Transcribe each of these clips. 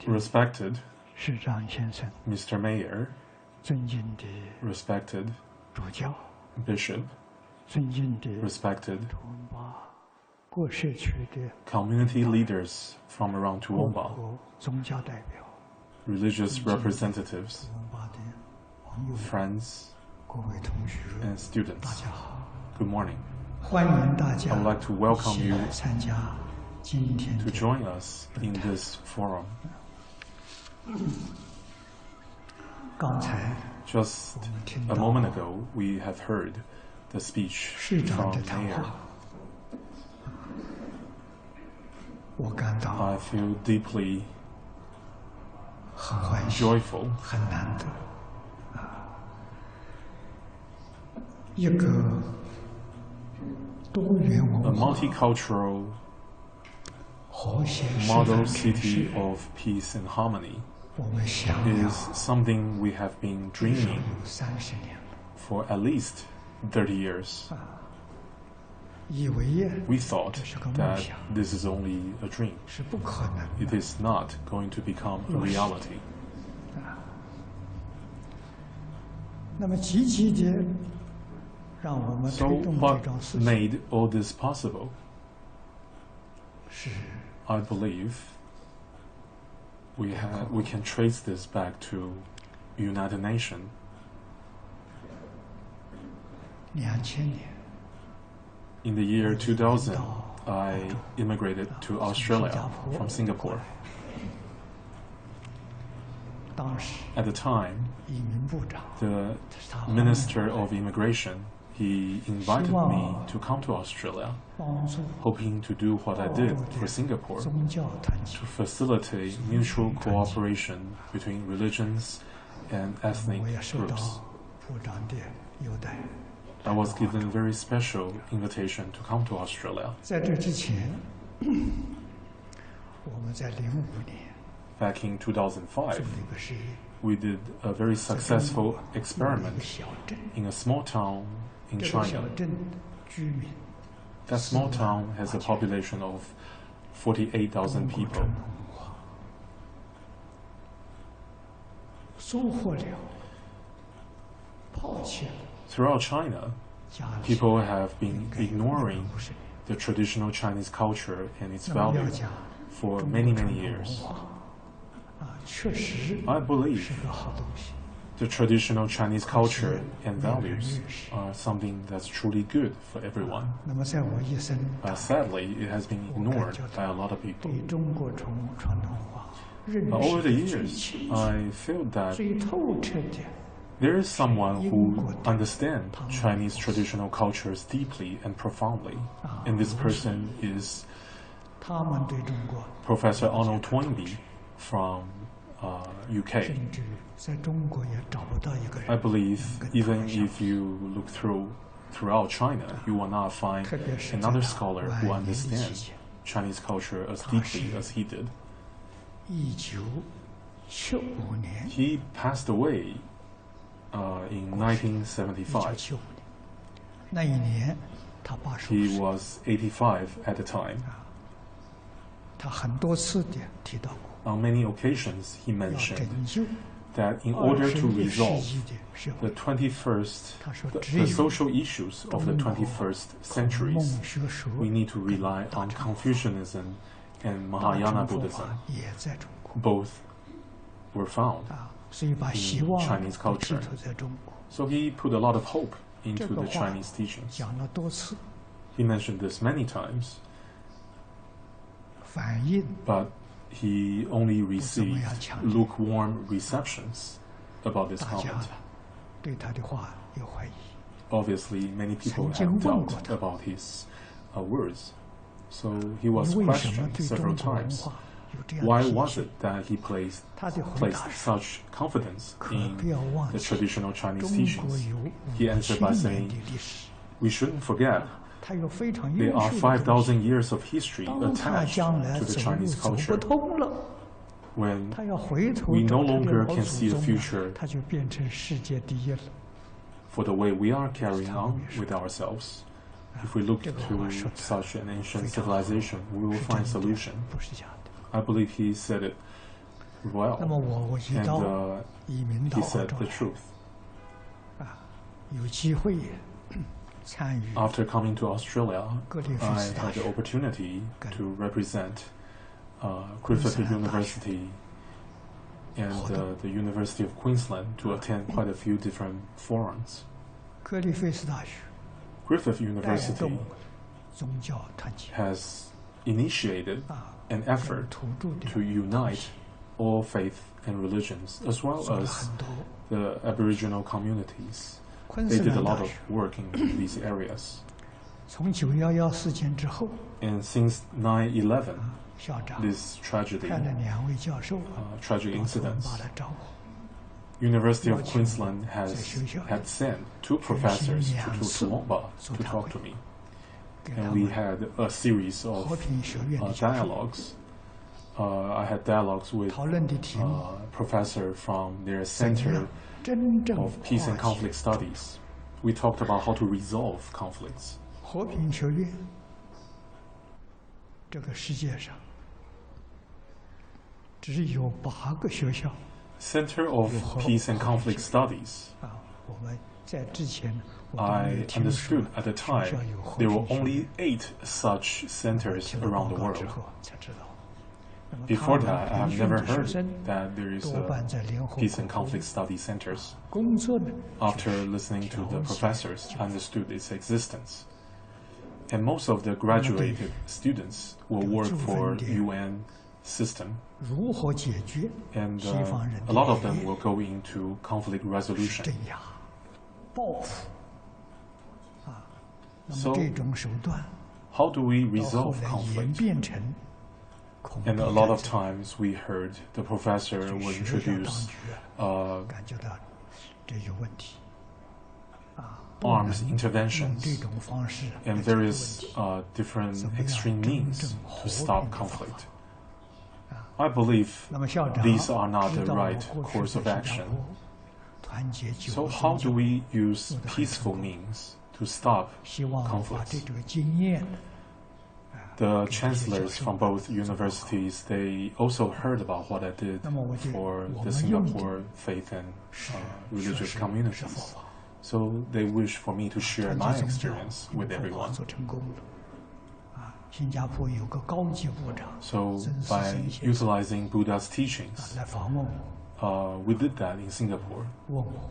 Respected 市长先生， Mr. Mayor, 尊敬的 respected 主教， Bishop, 尊敬的 respected 文化各社区的 community leaders from around 各 Toowoomba, 国宗教代表， religious representatives, 文化的网友， friends, 各位同学， and 大 students. 家好， Good morning. 欢迎大家 I would like to welcome 一起 you 来参加今天 to 的 join us in this forum. 刚才 Just 我们听 a 到 moment ago, we have heard the speech 市长 from 的谈 Mayor. 话，我感到 I feel deeply 很欢喜， joyful. 很难得一个多元 A 文化 multicultural 和谐生 model 产城 city 市， of peace and harmony 我们想要 is something we have been 至少 dreaming 有30年了。 for at least 30 years. 以为 We thought 这是个梦 that 想， this is only a dream. 是不可能 It 的。 is not going to become a reality. 那么积极的让我们 So 推动这 what 种事情， made all this possible? 是 I believe we can trace this back to United Nations. 2000年 In the year 2000, I immigrated to Australia from Singapore. 当时 At the time, 移民部长 the 他 Minister of Immigration, he invited me to come to Australia, 帮助 hoping to do what I did for Singapore, 宗教团结 to facilitate mutual cooperation between religions and ethnic 我也受到 groups. 部长的优待。 I was given a very special invitation to come to Australia. 在这之前，我们在05年 Back in 2005, 做了一个实验， we did a very successful 有一个 experiment 小镇， in a small town in 这个小 China. 镇居民 That small town has a population of 48,000 中国传 people. 统文化，收获了，抛弃了 Throughout China, 家里 people have been 应该有的 ignoring 不是 the traditional Chinese culture and its 那么要 value 讲 for 中国 many, 传 many 统文 years. 化确实 I believe 是个好东西。 the traditional Chinese culture and 没有人 values 认识。 are something that's truly good for everyone. 那么在我一生 But sadly, it has been ignored by a lot of people. 对中国传统文化认 But over the 识最 years, 清楚、 I feel that 最透彻的， there is someone who understands Chinese traditional cultures deeply and profoundly. And this person is 他们对中国 Professor Arnold Toynbee from UK. 甚至在中国也找不到一个 I 人， believe even if you look throughout China, you will not find 特别是在 another 他 scholar who 晚年的期 understands 间， Chinese culture as deeply as he did. 1975年， He passed away in 1975. 1975年那一年，他85 He 岁， was 85 at the time. 他很多次的提到过， On many occasions, he 要 mentioned 拯救 that in order to 21世 resolve 纪的社 the 会。 21st, 他说 the 只有 social issues of the 21st 孟 centuries, 学说 we need to rely on Confucianism and Mahayana 大乘佛 Buddhism. 法也在中国 Both were found. 所以把希望 Chinese 都 culture 寄托在中国。 So he put a lot of hope 这 into 个 the 话 Chinese teachings. 讲了多次， He mentioned this many times, 反映 but he only received 不怎么样强烈。 lukewarm receptions about this 大家 comment. 对他的话有怀疑。 Obviously, many people 曾经 have 问过 doubt 他。 about his words. So he was 你为什么 questioned 对 several 中国文 times. 化有这样 Why 的 was 兴 it 趣？ that he placed 他的回 placed 答是： such confidence 可 in 不要忘 the 记， traditional Chinese 中国 teachings? 有 He answered by 5000 saying, 年的历史， we shouldn't forget 它有非常 there 优 are 秀的东西。 5,000 years of history 当他 attached 将来 to the 走路 Chinese 走不 culture. 通了， When 他要回头 we 找 no 他的 longer 老 can 祖 see the 宗 future 他就变成世界第一了。 for the way we are carrying on with ourselves, if we look 这个 to 话说得 such an ancient 非常好， civilization, we will 是真 find 的， solution. 不是假的。 I believe he said it well, 那么我一 and 到移民到 he 澳 said 洲 the 来 truth. 有机会参与 After coming to Australia, Griffith I had the University. opportunity to represent Griffith University and the University of Queensland to attend quite a few different forums. 格里菲斯大学 Griffith 带 University 动宗教团结 has initiated an effort 土著的 to unite all faith and religions, as well 做了 as 很多 the Aboriginal communities. 昆 They 士 did a 兰 lot 大 of 学 work in these areas. 从911事件之后， And since 9/11, 校长 this tragedy, 派了2位教授 tragic 到东 incidents, 巴来找我， University of Queensland had sent 2 professors to Toowoomba to talk to me. 给他 And we 们 had a series 和 of 平学院的教授 dialogues. I had dialogues with 讨论的题目 professor from their 怎 Center 样真正 of Peace and 化解 Conflict Studies. We talked about how to resolve conflicts. 和平学院。这个世界上只有8个学校 Center of Peace and Conflict Studies. 我们在之前我都没 I 有听说 understood at the 学 time 校有和 there 平 were 学院 only 8 such centers 听了 around 报 the 告之 world. 后才知道。那么 Before 他 that, I 们 have 培训 never 的学 heard 生 that there is 多半在联合 Peace and 国 Conflict Study centers. 工作的 After listening to the professors, I understood its existence. And most of the graduated students will work for UN system, 如何解决 and 西方人 a lot of 的 them will go into conflict resolution. 镇压、报复那么 So 这种手段 how do we 到后 resolve 来演 conflict? 变成恐怖 And a 战 lot of 争 times we heard the professor will 学校当 introduce 局 感觉到这有问题 arms 用 interventions 这种方式 and 来解决问 various 题 different 怎么样 extreme 真 means 正 to 和 stop 平的方 conflict. 法 I believe 那么校长 these are not 知 the 道 right 过去 course 在 of 新加 action. 坡团结九 So 个 how 宗 do 教 we use peaceful means to stop 希望把 conflicts? 这个经验 The chancellors from both universities, they also heard about what I did 那么我就 for 我 the 们用的 Singapore faith and 是 religious 是 communities. 佛法 So they wish for me to share 团 my 结宗教 experience 用 with 佛法 everyone. 做成功的新加坡有个高级部长 So 曾思 by 贤先生 utilizing Buddha's teachings, 来访问我， we did that in Singapore. 问我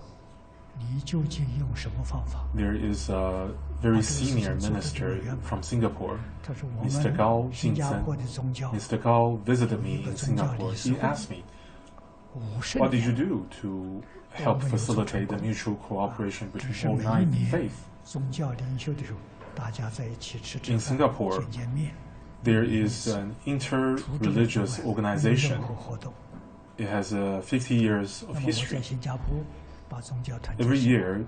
你究竟用什么方法？ There is a very senior minister from Singapore, 他说我 Mr. Gao 们新加 Jingzhen. 坡的宗教 Mr. Gao visited me in Singapore. He asked me, 50 what did you 年 do to help facilitate the mutual cooperation 只 between 是 all 每一 nine 年 faiths? 宗教领袖的时候，大家在一起吃 In 饭 Singapore, 见见面， There is an inter-religious organization. 活动。 It has 50 years 那 of 么我在 history. 新加坡把宗教团结 Every 起来 year,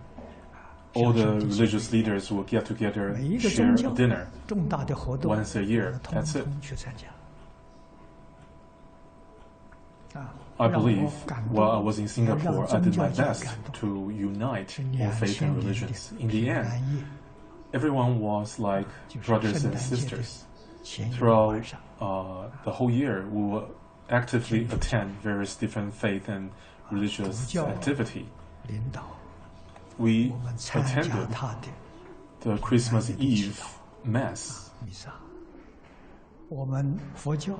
all the religious leaders will get together, 每一个 share 宗教 a dinner 重大的活动 once a year. 通 That's it. 通去参加。I 让我 believe 感动 while I was in 也让 Singapore, I 宗 did 教 my 界 best 感动 to unite 是 all faith 2000 and 年的 religions. In the 平 end, 安夜， everyone was like 就是 brothers 圣 and 诞节的 sisters. 前一个 Throughout 晚上， the whole year, we will actively attend various different faith and religious 主教 activity. 领导 We 我们参加 attended 他的 the Christmas Eve Mass 弥撒。我们佛教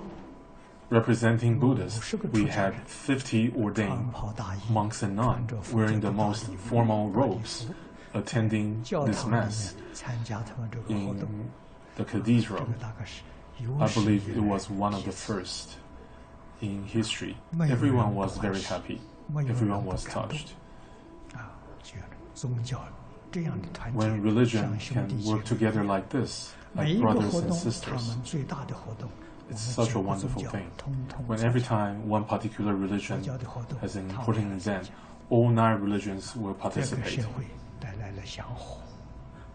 representing Buddhists. 50个 We 出家 had 人 50穿 ordained 袍大衣， monks and 穿 nuns 着佛教 wearing 的 the 大 most 礼服 formal 大礼 robes 服 attending 教 this 堂里面 Mass 参加他们这个活动， in the 这 cathedral. 个大概是有 I 史 believe 以 it 来 was one of 第 the 一次 first in history. 没有人 Everyone 不 was 欢 very 喜， happy. 没有人 Everyone 不 was 感动 touched. 觉得宗教这样的团结， When religion 像兄 can 弟姐 work 妹。 together like this, 每 like 一个 brothers 活 and 动，他 sisters, 们最大的活动，我 it's 们 such 九 a 个宗 wonderful 教 thing. 通通 When 参 every 加。 time one particular 佛 religion 教的活动， has an 他 important 们来参 event, 加， all 9 religions will 这个 participate. 社会带来了祥和。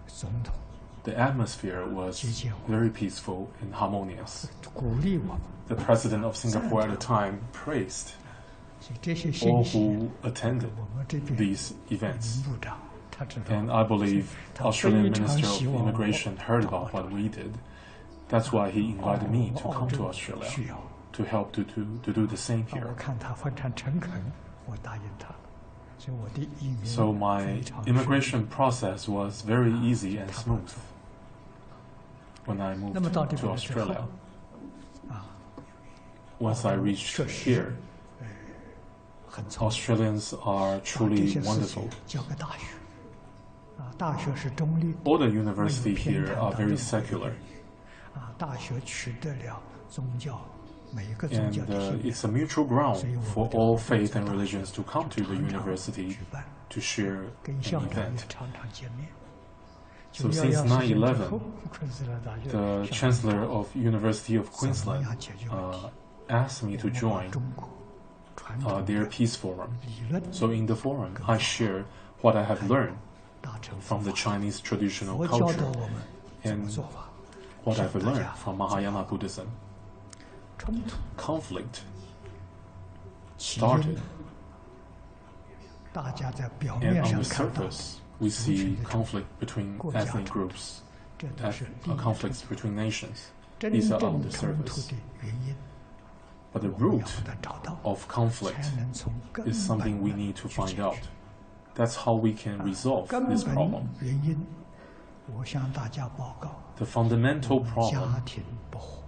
总统 The atmosphere was 接见我， very peaceful and harmonious. 鼓励我们， The president of Singapore at the time praised 所以这些 all 信息， who attended 我们这边 these 民 events. 部长他知道， And I believe 他 Australian 非常 Minister 希 of 望我 Immigration heard about what we did. That's why he 澳 invited me to 澳 come to 洲 Australia. 需要 to help to do the same 我 here. 看他非常诚恳，我答应他了，所以我的移民 So my 非常顺利。 immigration process was very easy and smooth when I 那么 moved 到这 to 边之后 Australia. 啊， Once I reached 设施 here, 很聪明， Australians are 把这 truly 些事 wonderful. 情交给大学。大学是中立的， All the universities 没有 here 偏 are 袒到 very 任何一 secular, 边。大学取得了宗教每一个宗 and 教的信仰， it's a mutual ground 所以我 for 们的 all 在 faith and 大学 religions to come to the 常常 university 举办， to share 跟 an 校长 event. 也常常见面。 So 911 since 事件之 9/11, 后，昆士兰大学 The 校长 Chancellor of University of 怎么 Queensland 样解决问题？ asked me to 我们把 join 中国传统 their 的 peace forum. 理论 So in the forum, I share what I have learned 大乘 from the Chinese traditional 佛教导 culture 我们怎么 and 做法， what I've learned from Mahayana Buddhism. 冲突 Conflict 起因 started, 大家在表 and 面 on 上 the 看到的， surface, we see conflict between ethnic groups, 这都是利益冲 conflicts 突。 between nations. 真 These 正 are on the 冲突 surface. 的原因， But the 我们 root 要把它找到， of conflict 才能从根 is something we 本 need to 去 find 解 out. 决。 That's how we can resolve 根 this 本 problem. 原因，我向大家报告， The fundamental 家 problem 庭不和。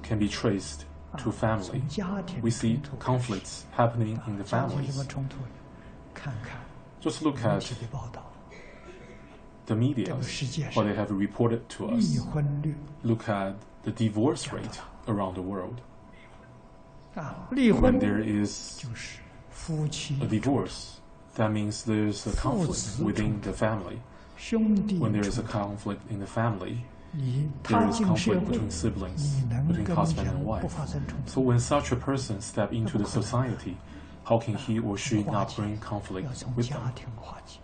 can be traced to family. 从家庭 We see 冲突开始 conflicts happening in the 家庭什 families. 么冲突？看看 Just look 媒 at 体的报道， the media, 这个世界 what 上 they have reported to 离 us. 婚率 Look at the divorce rate around the world. 离 When 婚 there is 就是夫妻 a divorce, that means there's a conflict within the family. 兄弟 When there is 冲 a 突， conflict in the family, 你 there 踏 is 进社 conflict 会， between siblings, 你能 between 跟 husband 人 and 不 wife. 发生冲 So 突？ when such a person step into the society, how can he or she 化 not 解 bring 要 conflict 从 with 家 them? 庭化解，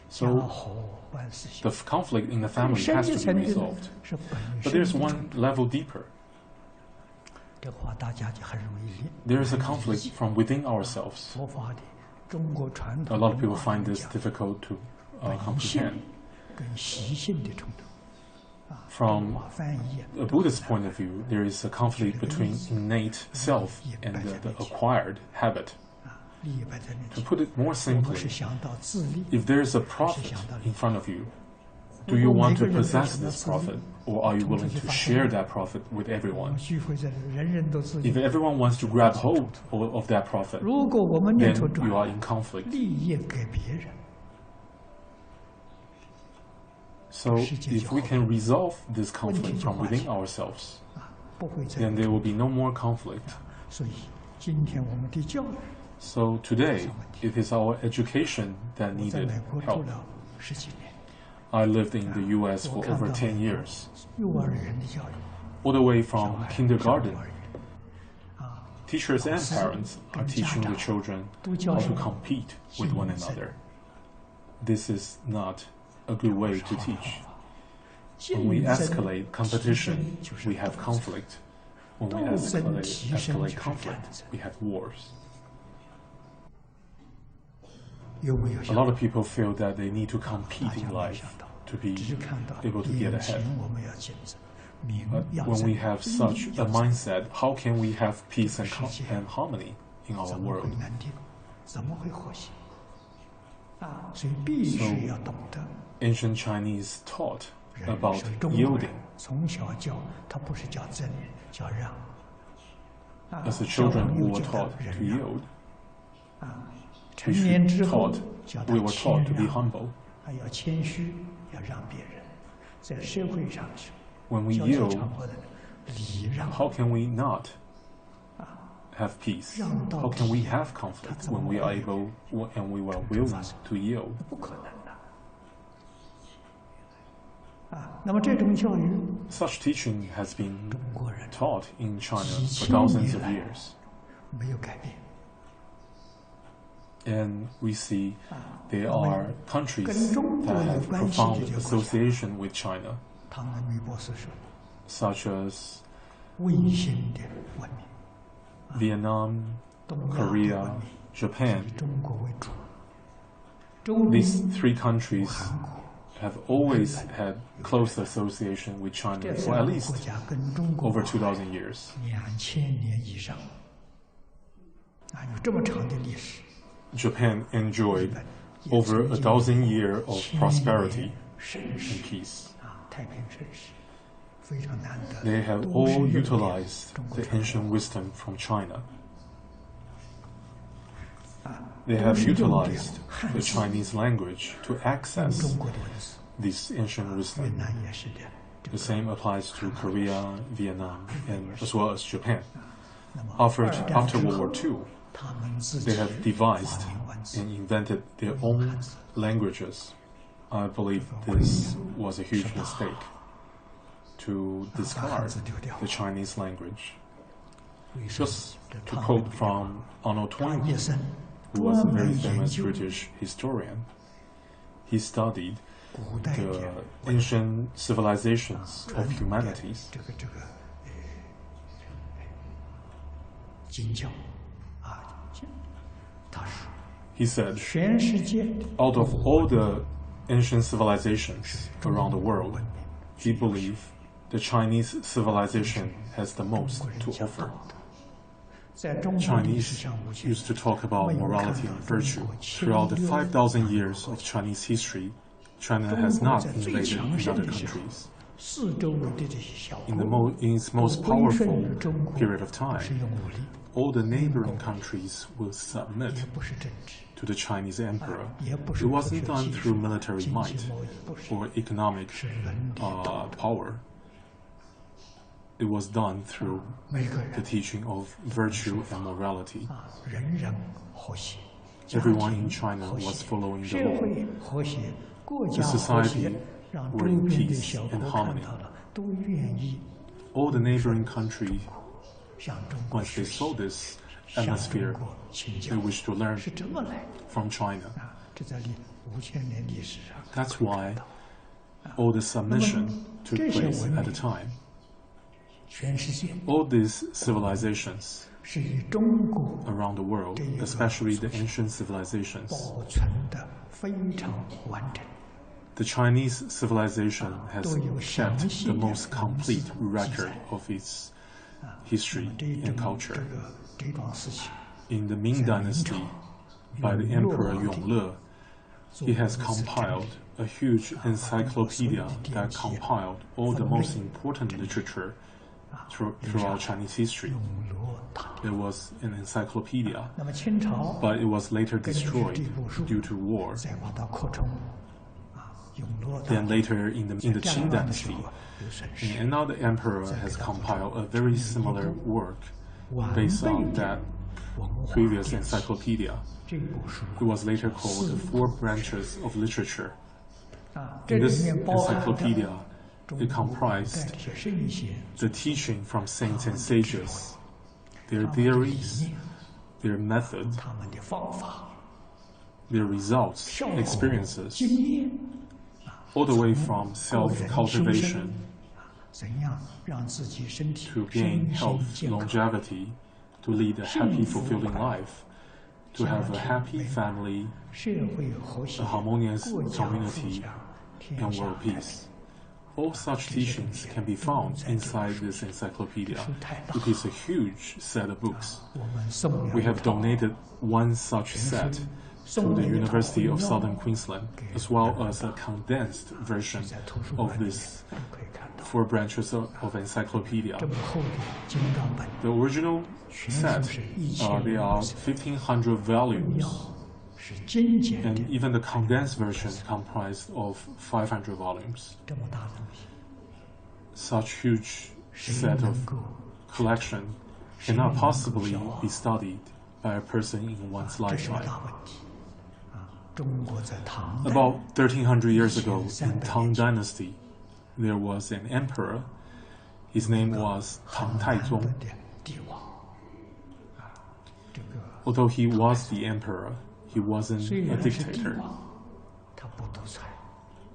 家 So 和万事兴 the。conflict in the family 深 has 一 to 层 be 的 resolved. 是本 But 身 there's 的 one level deeper. 这话大家就很容易理。 There is a conflict from within ourselves. 佛法的中国传 A 统 lot of 文 people 化 find 里 this 讲 difficult to 本性 comprehend. 跟习性的冲突。 From 中华翻译 a Buddhist point of view, there is a conflict between innate self and the acquired habit. 利益摆在面 To 前， put it more 我 simply, 们是想到自利， if there is a profit in front of you, do you want to possess this profit, or are you willing to share that profit with 我 everyone? 们聚会在这里，人人都自利 If。everyone wants to grab hold of that profit, 如果我们念 then 头 you are 转 in conflict. 利益给别人， So if we can resolve this conflict from within ourselves, 不会再 then there will be no more conflict. 所以今天我们的教育， So today, it is our education that 我在 needed 美国住 help. 了10几年， I lived in the US 我 for 看 over 到 10 years, 幼儿园的教育， all the way 小 from 孩 kindergarten. 上幼儿园 Teachers and parents are teaching the children how to compete with one another. This is not a good way to teach. When we 竞争 escalate 提 competition, 升就是 we have 斗争 conflict. When we 斗争 escalate 提升就是 conflict, 战争。 we have wars. 有没有 A 想 lot 到？ of people feel that they need to 大 compete 家 in 没 life 想到， to be 只是看到 able to get 眼 ahead. 前我们要竞争，名 But 要 when 争， we have 利 such 益 a 要争， mindset, how can we have peace and, 世界 and harmony in our 怎么会 world? 安定？怎么会和谐？所以必须要懂得， Ancient Chinese taught 人 about 是中国人 yielding. 从小教他不是叫争，叫让。 As the 小 children 朋 we 友 were 叫他 taught 忍 to 让， yield. 成年之后 taught 叫他 we were 谦 taught to be 让， humble. 还要谦虚，要让别人。在社会上去， When we 交际 yield, 场合的礼让， how can we not have peace? How can we have conflict when we are able and we were willing to yield? 不可能的。那么这种教育， Such teaching has been 中国人 taught in China 几 for 千 thousands 年 of 来 years. 没有改变。 And we see there are countries 跟中国 that 有 have 关系的 profound 这个国家， association with China, 唐恩米博士说， such as 卫星的文明， Vietnam, 东亚的 Korea, 文明 Japan. 以中国为主，周边 These three countries 韩国、have always had close association with China for at least over 2,000 years. Japan enjoyed over 1,000 years of prosperity and peace. They have all utilized the ancient wisdom from China. They have utilized the Chinese language to access this ancient wisdom. The same applies to Korea, Vietnam, and as well as Japan. After World War II, they have devised and invented their own languages. I believe this was a huge mistake, to discard the Chinese language. Just to quote from Arnold Toynbee, who was a very famous British historian, he studied the ancient civilizations of humanities. He said, out of all the ancient civilizations around the world, he believed the Chinese civilization has the most to offer. Chinese used to talk about morality and virtue. Throughout the 5,000 years of Chinese history, China has not invaded in other countries. In its most powerful period of time, all the neighboring countries will submit to the Chinese emperor. It wasn't done through military might or economic power. It was done through the teaching of virtue and morality. Everyone in China was following the law. The society were in peace and harmony. All the neighboring countries, once they saw this atmosphere, they wished to learn from China. That's why all the submission took place at the time. All these civilizations around the world, especially the ancient civilizations, the Chinese civilization has kept the most complete record of its history and culture. In the Ming Dynasty, by the Emperor Yongle, he has compiled a huge encyclopedia that compiled all the most important literature throughout Chinese history. There was an encyclopedia, but it was later destroyed due to war. Then later in the Qing Dynasty, another emperor has compiled a very similar work based on that previous encyclopedia. It was later called the Four Branches of Literature. In this encyclopedia, it comprised the teaching from saints and sages, their theories, their method, their results, experiences, all the way from self-cultivation to gain health, longevity, to lead a happy, fulfilling life, to have a happy family, a harmonious community, and world peace. All such teachings can be found inside this encyclopedia. It is a huge set of books. We have donated one such set to the University of Southern Queensland, as well as a condensed version of this Four Branches of Encyclopedia. The original set, there are 1,500 volumes, and even the condensed version comprised of 500 volumes. Such huge set of collection cannot possibly be studied by a person in one's lifetime. About 1,300 years ago, in Tang Dynasty, there was an emperor. His name was Tang Taizong. Although he was the emperor, he wasn't a dictator.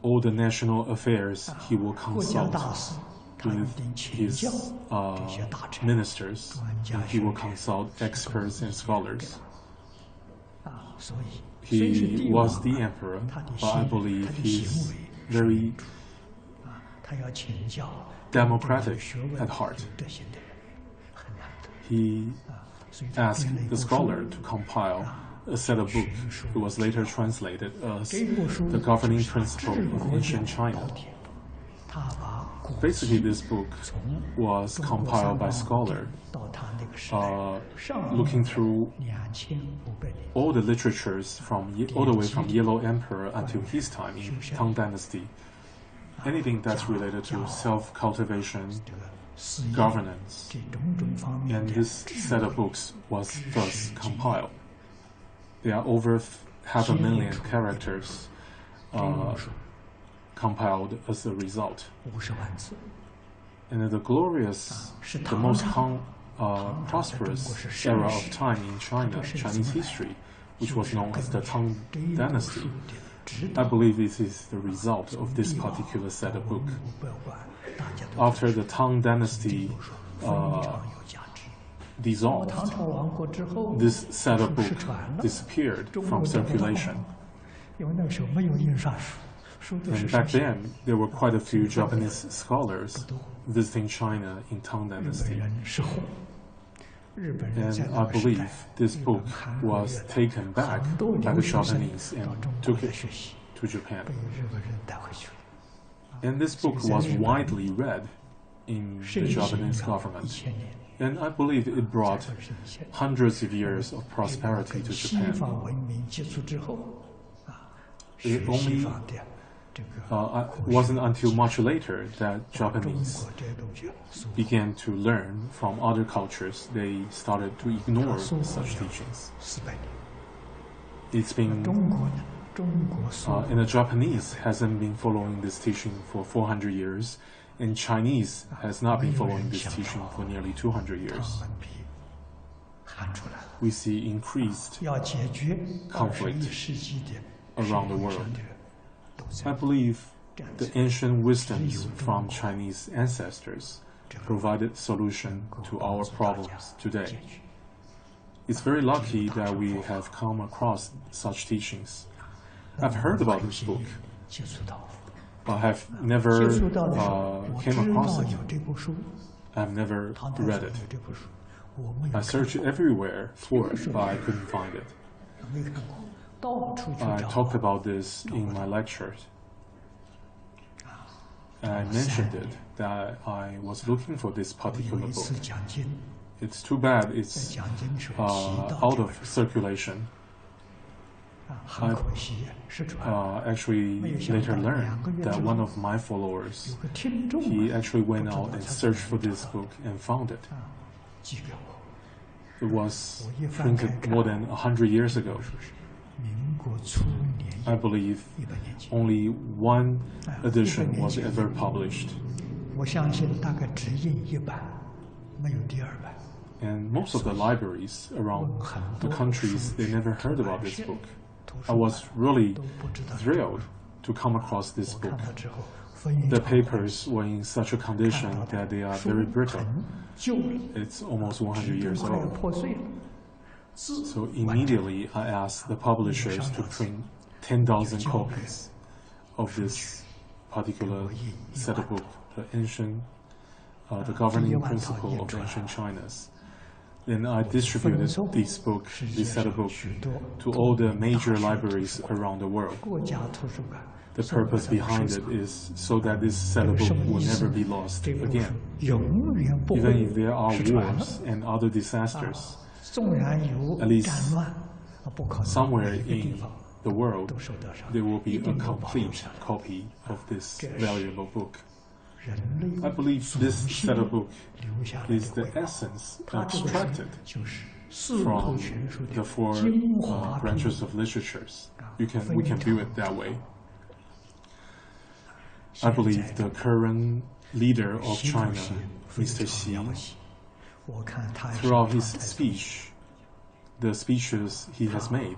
All the national affairs he will consult with his ministers, and he will consult experts and scholars. He was the emperor, but I believe his very democratic at heart. He asked the scholar to compile a set of books. It was later translated as The Governing Principle of Ancient China. Basically, this book was compiled by scholar looking through all the literatures all the way from Yellow Emperor until his time in Tang Dynasty. Anything that's related to self-cultivation, governance, and this set of books was thus compiled. There are over 500,000 characters compiled as a result. And the glorious, the most prosperous era of time in China, Chinese history, which was known as the Tang Dynasty, I believe this is the result of this particular set of books. After the Tang Dynasty dissolved, this set of books disappeared from circulation. And back then, there were quite a few Japanese scholars visiting China in Tang Dynasty. And I believe this book was taken back by the Japanese and took it to Japan. And this book was widely read in the Japanese government. And I believe it brought hundreds of years of prosperity to Japan. It only wasn't until much later that Japanese began to learn from other cultures. They started to ignore such teachings. It's been, and the Japanese hasn't been following this teaching for 400 years, and Chinese has not been following this teaching for nearly 200 years. We see increased conflict around the world. I believe the ancient wisdoms from Chinese ancestors provided solution to our problems today. It's very lucky that we have come across such teachings. I've heard about this book, but have never came across it. I've never read it. I searched everywhere for it, but I couldn't find it. I talked about this in my lectures. I mentioned it, that I was looking for this particular book. It's too bad it's out of circulation. I actually later learned that one of my followers, he actually went out and searched for this book and found it. It was printed more than 100 years ago. I believe only one edition was ever published. And most of the libraries around the countries, they never heard about this book. I was really thrilled to come across this book. The papers were in such a condition that they are very brittle. It's almost 100 years old. So immediately I asked the publishers to print 10,000 copies of this particular set of books, the Governing Principle of Ancient China's. Then I distributed this set of books, to all the major libraries around the world. The purpose behind it is so that this set of books will never be lost again. Even if there are wars and other disasters, at least somewhere in the world, there will be a complete copy of this valuable book. I believe this set of books is the essence extracted from the four branches of literatures. We can view it that way. I believe the current leader of China, Mr. Xi, throughout his speech, the speeches he has made,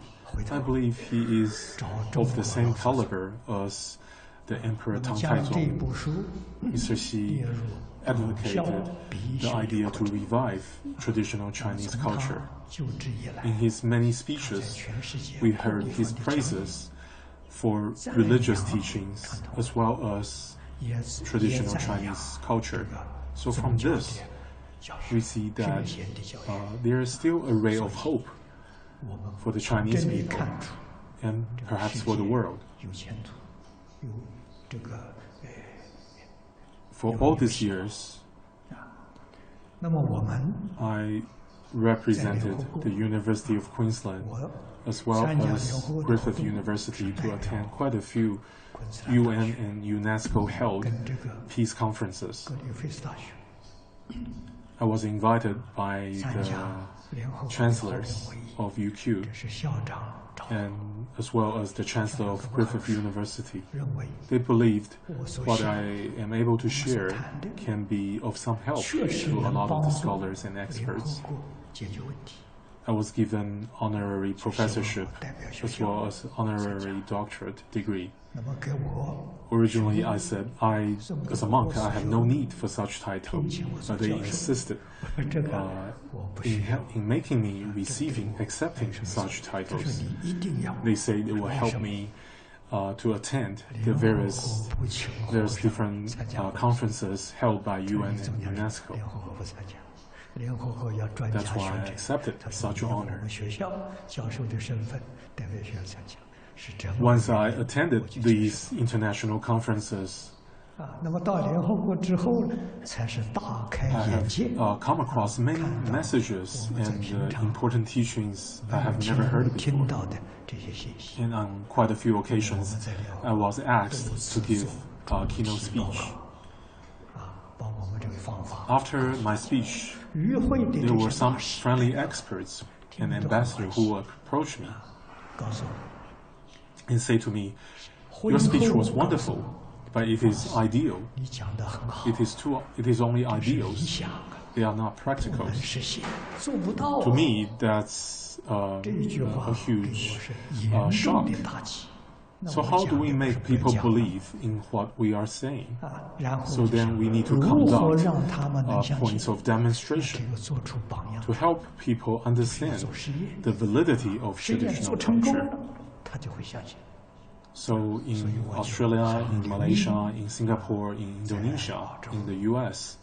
I believe he is of the same caliber as the Emperor Tang Taizong. Mr. Xi advocated the idea to revive traditional Chinese culture. In his many speeches, we heard his praises for religious teachings as well as traditional Chinese culture. So from this, we see that there is still a ray of hope for the Chinese people and perhaps for the world. For all these years, I represented the University of Queensland as well as Griffith University to attend quite a few UN and UNESCO held peace conferences. I was invited by the chancellors of UQ and as well as the chancellor of Griffith University. They believed what I am able to share can be of some help to a lot of the scholars and experts. I was given honorary professorship as well as honorary doctorate degree. Originally, I said, as a monk, I have no need for such title, but they insisted in making me accepting such titles. They say it will help me to attend the various different conferences held by UN and UNESCO. That's why I accepted such honor. Once I attended these international conferences, I have come across many messages and important teachings I have never heard before. And on quite a few occasions, I was asked to give a keynote speech. After my speech, there were some friendly experts and ambassadors who approached me and say to me, "Your speech was wonderful, but it is ideal. It is only ideals. They are not practicals." To me, that's a huge shock. So how do we make people believe in what we are saying? So then we need to conduct points of demonstration to help people understand the validity of traditional culture. So in Australia, in Malaysia, in Singapore, in Indonesia, in the US,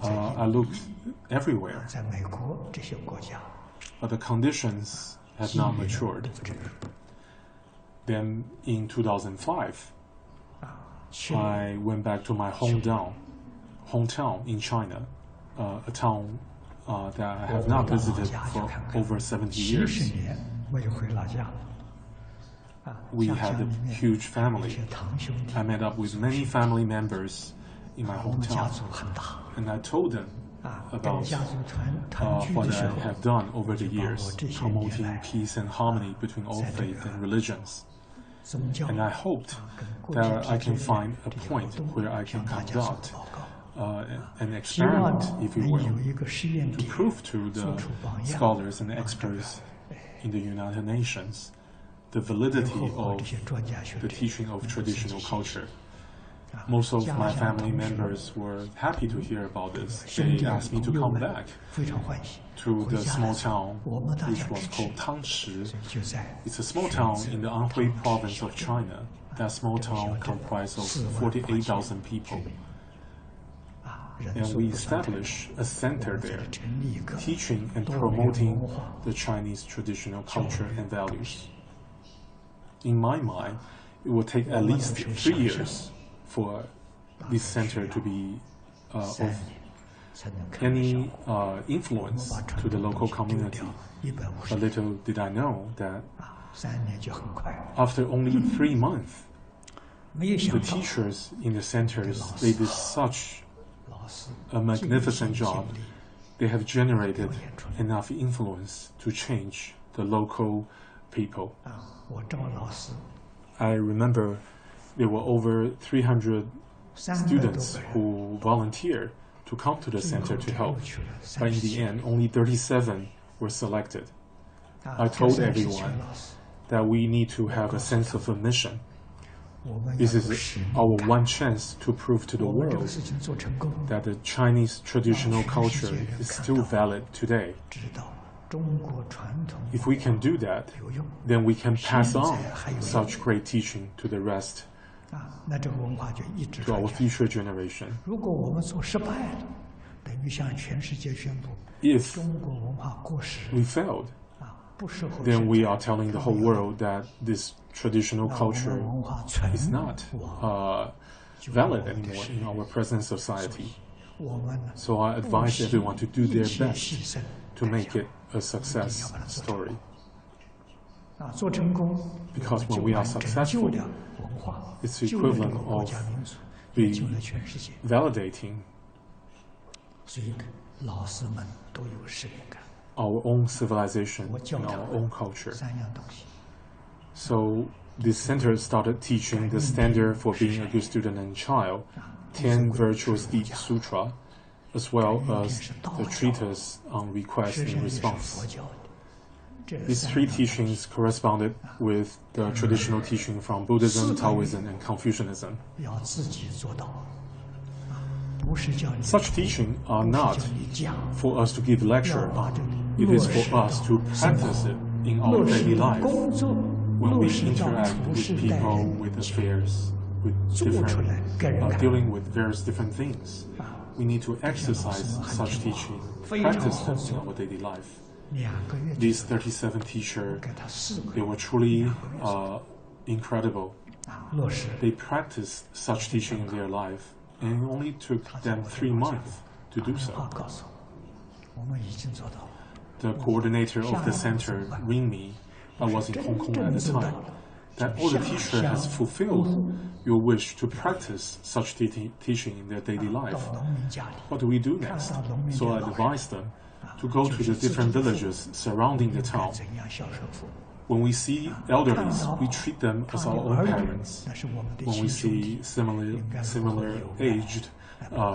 I looked everywhere, but the conditions have not matured. Then in 2005, I went back to my hometown in China, a town that I have not visited for over 70 years. We had a huge family. I met up with many family members in my hometown, and I told them about what I have done over the years, promoting peace and harmony between all faiths and religions. And I hoped that I can find a point where I can conduct an experiment, if you will, to prove to the scholars and experts in the United Nations the validity of the teaching of traditional culture. Most of my family members were happy to hear about this. They asked me to come back to the small town, which was called Tangshi. It's a small town in the Anhui province of China. That small town comprised of 48,000 people. And we established a center there, teaching and promoting the Chinese traditional culture and values. In my mind, it will take at least 3 years for this center to be of any influence to the local community. But little did I know that after only 3 months, the teachers in the centers, they did such a magnificent job. They have generated enough influence to change the local people. I remember there were over 300 students who volunteered to come to the center to help. But in the end, only 37 were selected. I told everyone that we need to have a sense of a mission. This is our one chance to prove to the world that the Chinese traditional culture is still valid today. If we can do that, then we can pass on such great teaching to the rest, to our future generation. If we failed, then we are telling the whole world that this traditional culture is not valid anymore in our present society. So I advise everyone to do their best to make it a success story. Because when we are successful, it's equivalent of validating our own civilization and our own culture. So this center started teaching the standard for being a good student and child, 10 Virtuous Deeds Sutra, as well as the treatise on request and response. These three teachings corresponded with the traditional teaching from Buddhism, Taoism, and Confucianism. Such teachings are not for us to give lecture on. It is for us to practice it in our daily life. When we interact with people, with affairs, with different, dealing with various different things, we need to exercise such teaching, practice them in our daily life. These 37 teachers, they were truly incredible. They practiced such teaching in their life, and it only took them 3 months to do so. The coordinator of the center ring me. I was in Hong Kong at the time. That all the teacher has fulfilled your wish to practice such teaching in their daily life. What do we do next? So I advised them to go to the different villages surrounding the town. When we see elderlies, we treat them as our own parents. When we see similar aged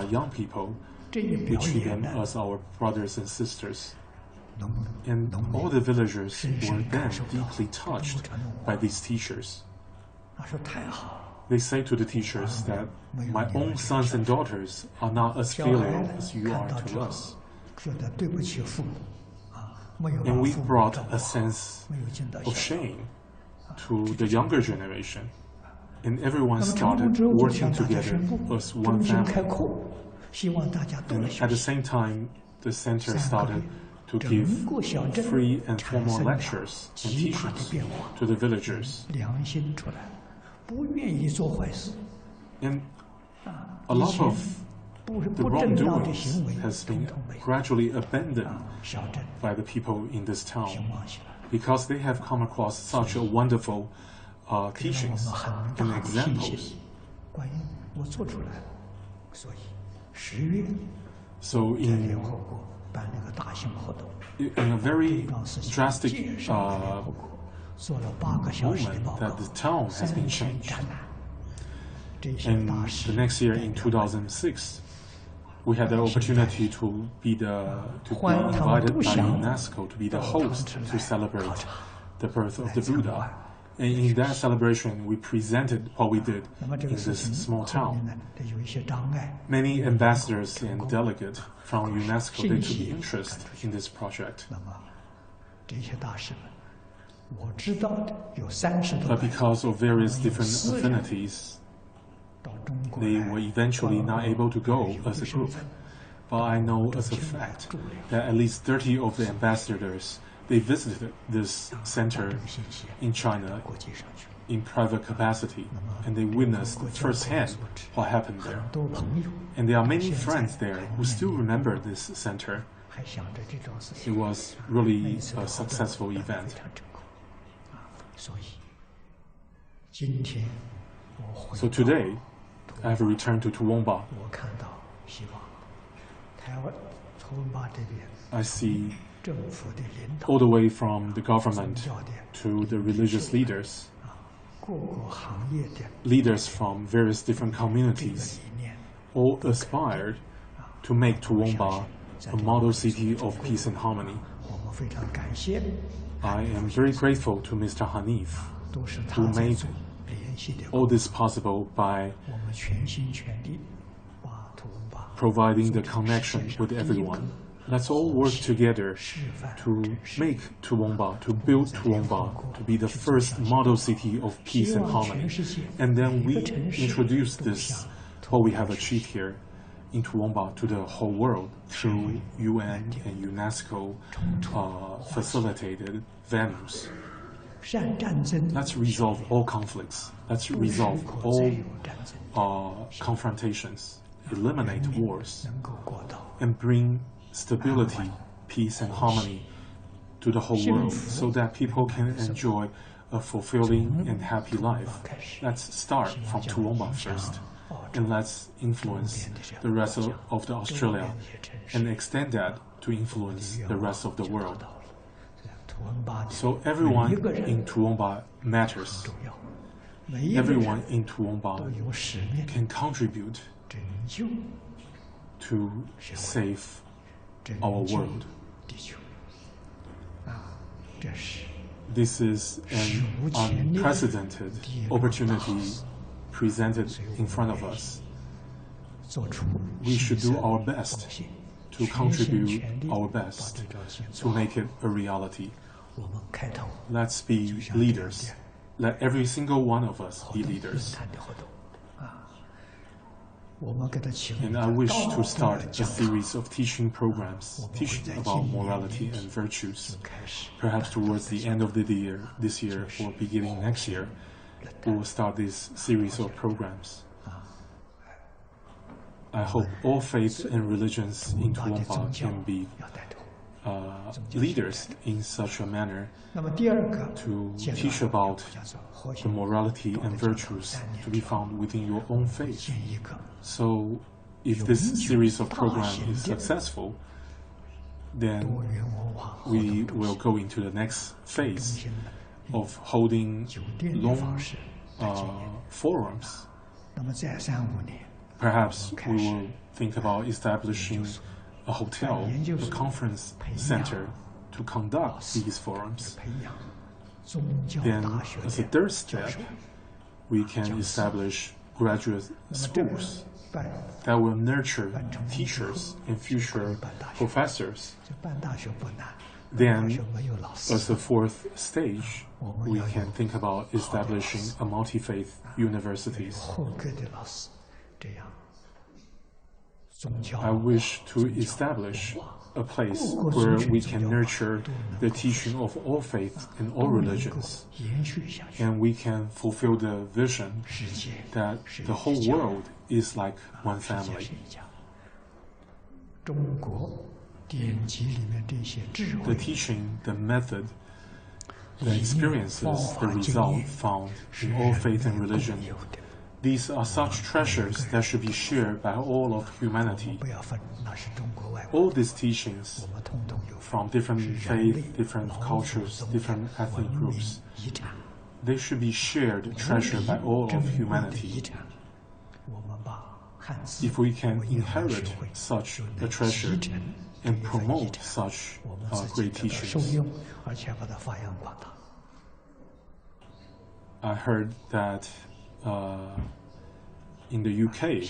young people, we treat them as our brothers and sisters. And all the villagers were then deeply touched by these teachers. They say to the teachers that my own sons and daughters are not as filial as you are to us. And we brought a sense of shame to the younger generation. And everyone started working together as one family. And at the same time, the center started to give free and formal lectures and teachings to the villagers. And a lot of the wrongdoings has been gradually abandoned by the people in this town because they have come across such a wonderful teachings and examples. So in a very drastic moment that the town has been changed. And the next year in 2006, we had the opportunity to be invited by UNESCO to be the host to celebrate the birth of the Buddha. And in that celebration, we presented what we did in this small town. Many ambassadors and delegates from UNESCO, they took interest in this project. But because of various different affinities, they were eventually not able to go as a group. But I know as a fact that at least 30 of the ambassadors, they visited this center in China in private capacity, and they witnessed firsthand what happened there. And there are many friends there who still remember this center. It was really a successful event. So today, I have returned to Toowoomba. I see all the way from the government to the religious leaders, leaders from various different communities, all aspired to make Toowoomba a model city of peace and harmony. I am very grateful to Mr. Hanif, who made all this possible by providing the connection with everyone, Let's all work together to make Toowoomba, to build Toowoomba, to be the first model city of peace and harmony. And then we introduce this, what we have achieved here in Toowoomba, to the whole world through UN and UNESCO facilitated venues. Let's resolve all conflicts. Let's resolve all confrontations, eliminate wars, and bring stability, peace, and harmony to the whole world so that people can enjoy a fulfilling and happy life. Let's start from Toowoomba first, and let's influence the rest of the Australia and extend that to influence the rest of the world. So everyone in Toowoomba matters. Everyone in Toowoomba can contribute to save our world. This is an unprecedented opportunity presented in front of us. We should do our best to contribute our best to make it a reality. Let's be leaders. Let every single one of us be leaders. And I wish to start a series of teaching programs, teaching about morality and virtues. Perhaps towards the end of this year or beginning next year, we will start this series of programs. I hope all faiths and religions in Toowoomba can be leaders in such a manner to teach about the morality and virtues to be found within your own faith. So if this series of programs is successful, then we will go into the next phase of holding long forums. Perhaps we will think about establishing a hotel, a conference center to conduct these forums. Then, as a third step, we can establish graduate schools that will nurture teachers and future professors. Then, as a fourth stage, we can think about establishing a multi-faith universities. I wish to establish a place where we can nurture the teaching of all faiths and all religions, and we can fulfill the vision that the whole world is like one family. The teaching, the method, the experiences, the result found in all faith and religion, these are such treasures that should be shared by all of humanity. All these teachings from different faiths, different cultures, different ethnic groups, they should be shared, treasured by all of humanity. If we can inherit such a treasure and promote such great teachings. I heard that in the UK,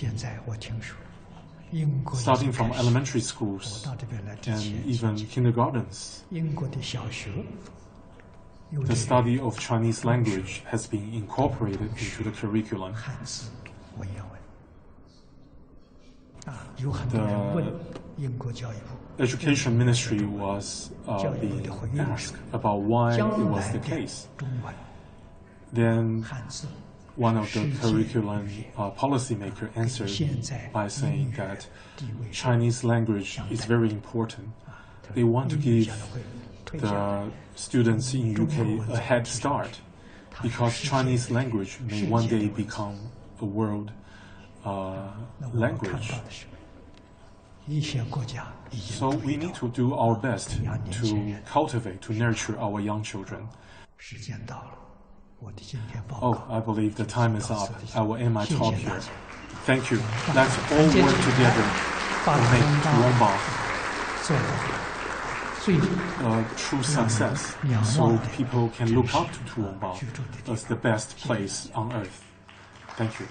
starting from elementary schools and even kindergartens, the study of Chinese language has been incorporated into the curriculum. The Education Ministry was being asked about why it was the case. Then one of the curriculum policymakers answered by saying that Chinese language is very important. They want to give the students in UK a head start because Chinese language may one day become a world language. So we need to do our best to cultivate, to nurture our young children. Oh, I believe the time is up. I will end my talk here. Thank you. Let's all work together to make Toowoomba a true success, so people can look up to Toowoomba as the best place on earth. Thank you.